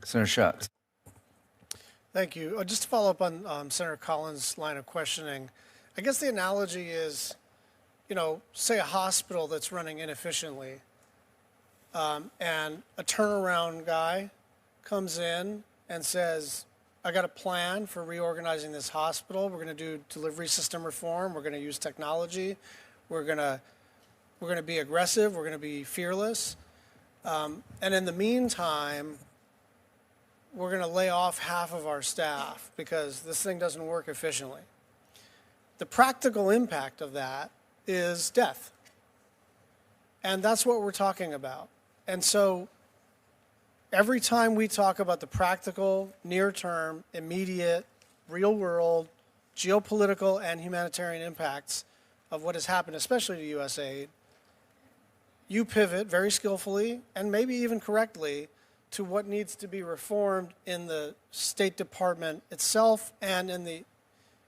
Senator Schatz. Thank you. Just to follow up on Senator Collins' line of questioning, I guess the analogy is, say a hospital that's running inefficiently, and a turnaround guy comes in and says, I got a plan for reorganizing this hospital. We're going to do delivery system reform. We're going to use technology. We're going to be aggressive. We're going to be fearless. And in the meantime, we're going to lay off half of our staff because this thing doesn't work efficiently. The practical impact of that is death. And that's what we're talking about. And so every time we talk about the practical, near-term, immediate, real-world, geopolitical, and humanitarian impacts of what has happened, especially to U.S. aid, you pivot very skillfully and maybe even correctly to what needs to be reformed in the State Department itself and in the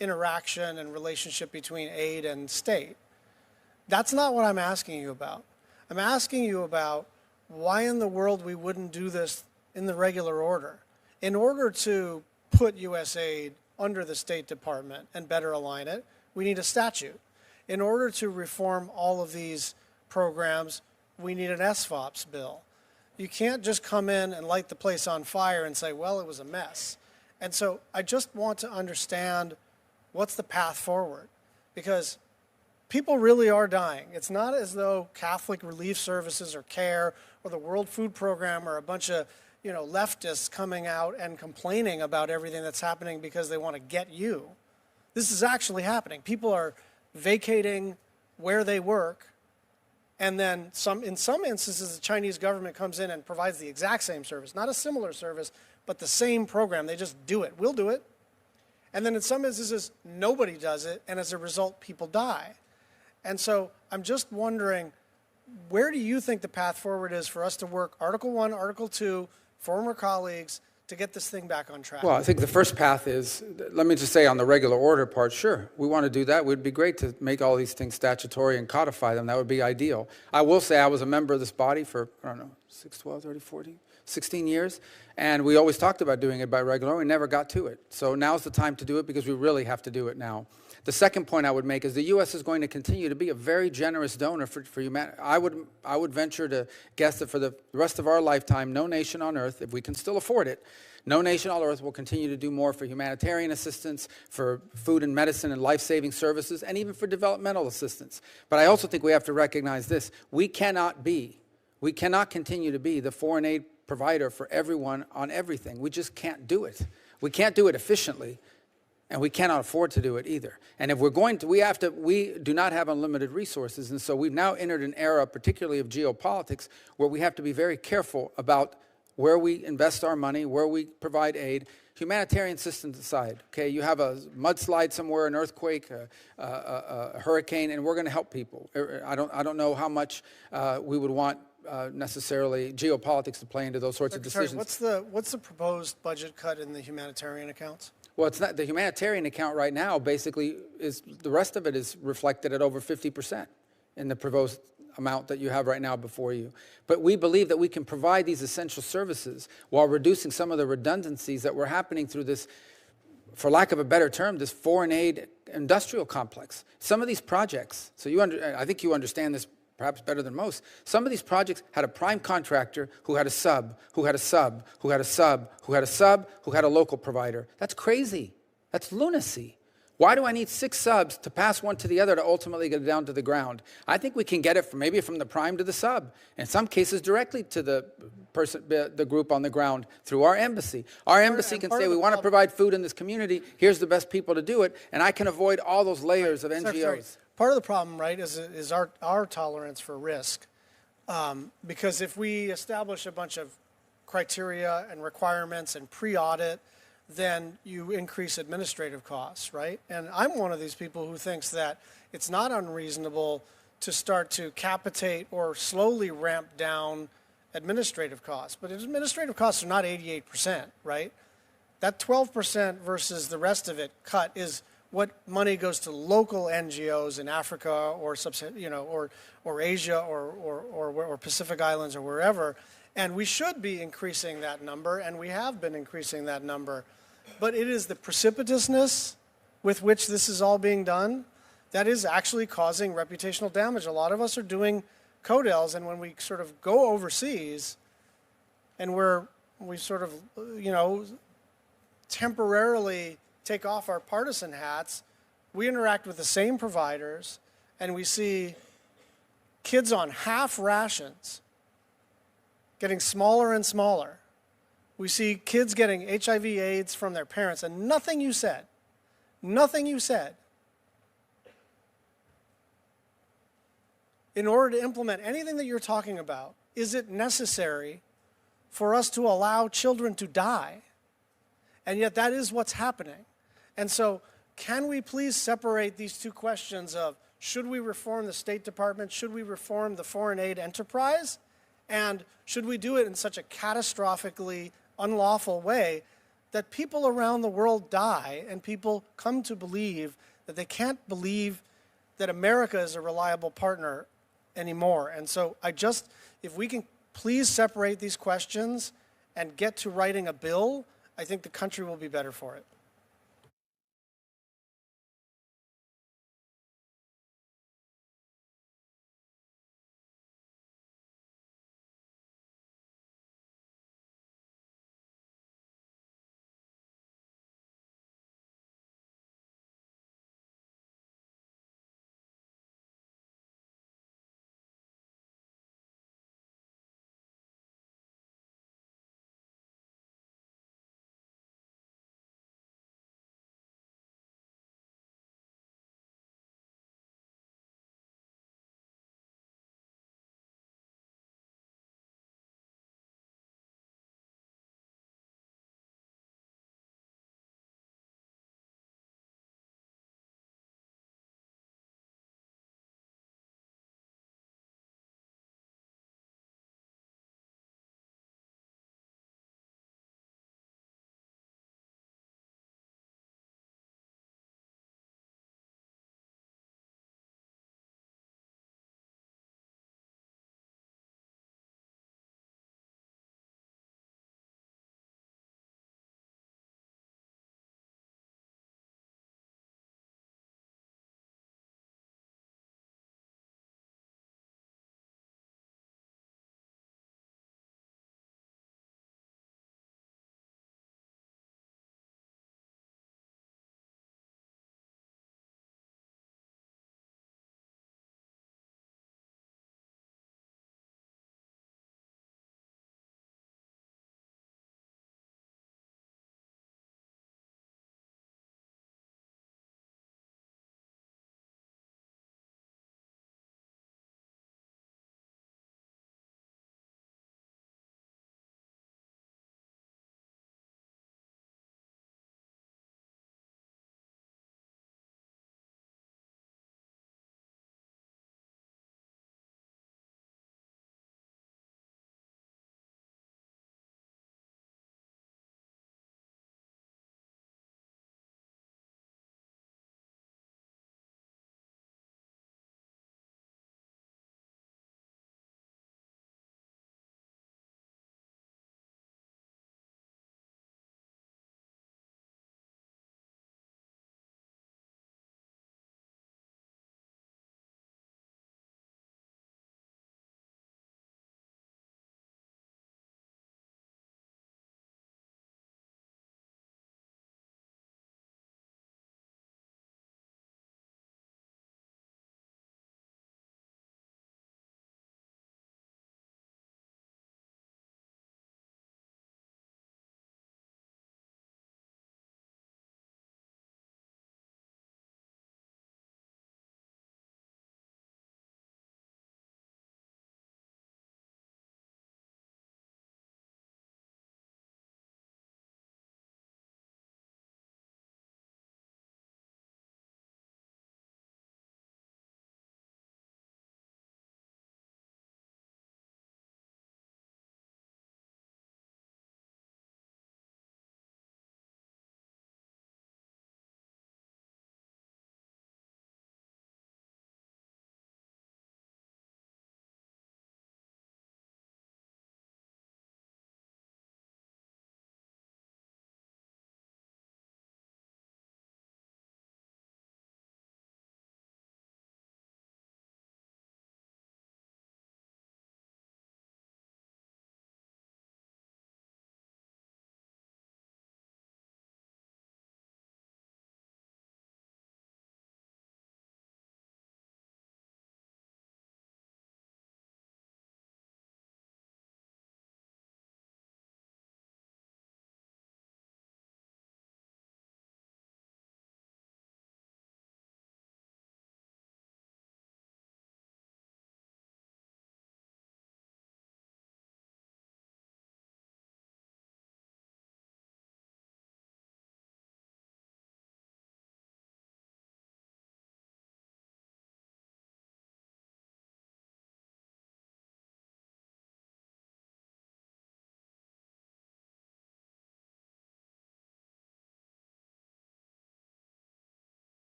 interaction and relationship between aid and state. That's not what I'm asking you about. I'm asking you about why in the world we wouldn't do this in the regular order. In order to put U.S. aid under the State Department and better align it, we need a statute. In order to reform all of these programs, we need an SFOPS bill. You can't just come in and light the place on fire and say, well, it was a mess. And so I just want to understand what's the path forward, because people really are dying. It's not as though Catholic Relief Services or CARE or the World Food Program or a bunch of leftists coming out and complaining about everything that's happening because they want to get you. This is actually happening. People are vacating where they work. And then in some instances, the Chinese government comes in and provides the exact same service, not a similar service, but the same program. They just do it. We'll do it. And then in some instances, nobody does it, and as a result, people die. And so I'm just wondering, where do you think the path forward is for us to work Article 1, Article 2, former colleagues, to get this thing back on track? Well, I think the first path is, let me just say on the regular order part, sure, we want to do that. It would be great to make all these things statutory and codify them. That would be ideal. I will say I was a member of this body for, 6, 12, 30, 40, 16 years, and we always talked about doing it by regular order. We never got to it. So now's the time to do it because we really have to do it now. The second point I would make is the U.S. is going to continue to be a very generous donor for humanity. I would venture to guess that for the rest of our lifetime, no nation on earth, if we can still afford it, no nation on earth will continue to do more for humanitarian assistance, for food and medicine and life-saving services, and even for developmental assistance. But I also think we have to recognize this. We cannot continue to be the foreign aid provider for everyone on everything. We just can't do it. We can't do it efficiently. And we cannot afford to do it either. And if we're going to, we do not have unlimited resources. And so we've now entered an era, particularly of geopolitics, where we have to be very careful about where we invest our money, where we provide aid. Humanitarian systems aside, okay, you have a mudslide somewhere, an earthquake, a hurricane, and we're going to help people. I don't know how much we would want necessarily geopolitics to play into those sorts of decisions. What's the proposed budget cut in the humanitarian accounts? Well, it's not the humanitarian account right now. Basically, is the rest of it is reflected at over 50% in the proposed amount that you have right now before you. But we believe that we can provide these essential services while reducing some of the redundancies that were happening through this, for lack of a better term, this foreign aid industrial complex. Some of these projects, I think you understand this perhaps better than most. Some of these projects had a prime contractor who had a sub, who had a sub, who had a sub, who had a sub, who had a local provider. That's crazy. That's lunacy. Why do I need 6 subs to pass one to the other to ultimately get it down to the ground? I think we can get it maybe from the prime to the sub. In some cases, directly to the group on the ground through our embassy. Our embassy can say, we want to provide food in this community. Here's the best people to do it. And I can avoid all those layers of NGOs. Part of the problem, right, is our tolerance for risk. Because if we establish a bunch of criteria and requirements and pre-audit, then you increase administrative costs, right? And I'm one of these people who thinks that it's not unreasonable to start to capitate or slowly ramp down administrative costs. But administrative costs are not 88%, right? That 12% versus the rest of it cut is what money goes to local NGOs in Africa or or Asia or Pacific Islands or wherever. And we should be increasing that number, and we have been increasing that number. But it is the precipitousness with which this is all being done that is actually causing reputational damage. A lot of us are doing CODELs, and when we sort of go overseas and we sort of, temporarily take off our partisan hats, we interact with the same providers, and we see kids on half rations getting smaller and smaller. We see kids getting HIV/AIDS from their parents, and nothing you said, in order to implement anything that you're talking about, is it necessary for us to allow children to die? And yet that is what's happening. And so can we please separate these two questions of should we reform the State Department, should we reform the foreign aid enterprise, and should we do it in such a catastrophically unlawful way that people around the world die and people come to believe that they can't believe that America is a reliable partner anymore. And so if we can please separate these questions and get to writing a bill, I think the country will be better for it.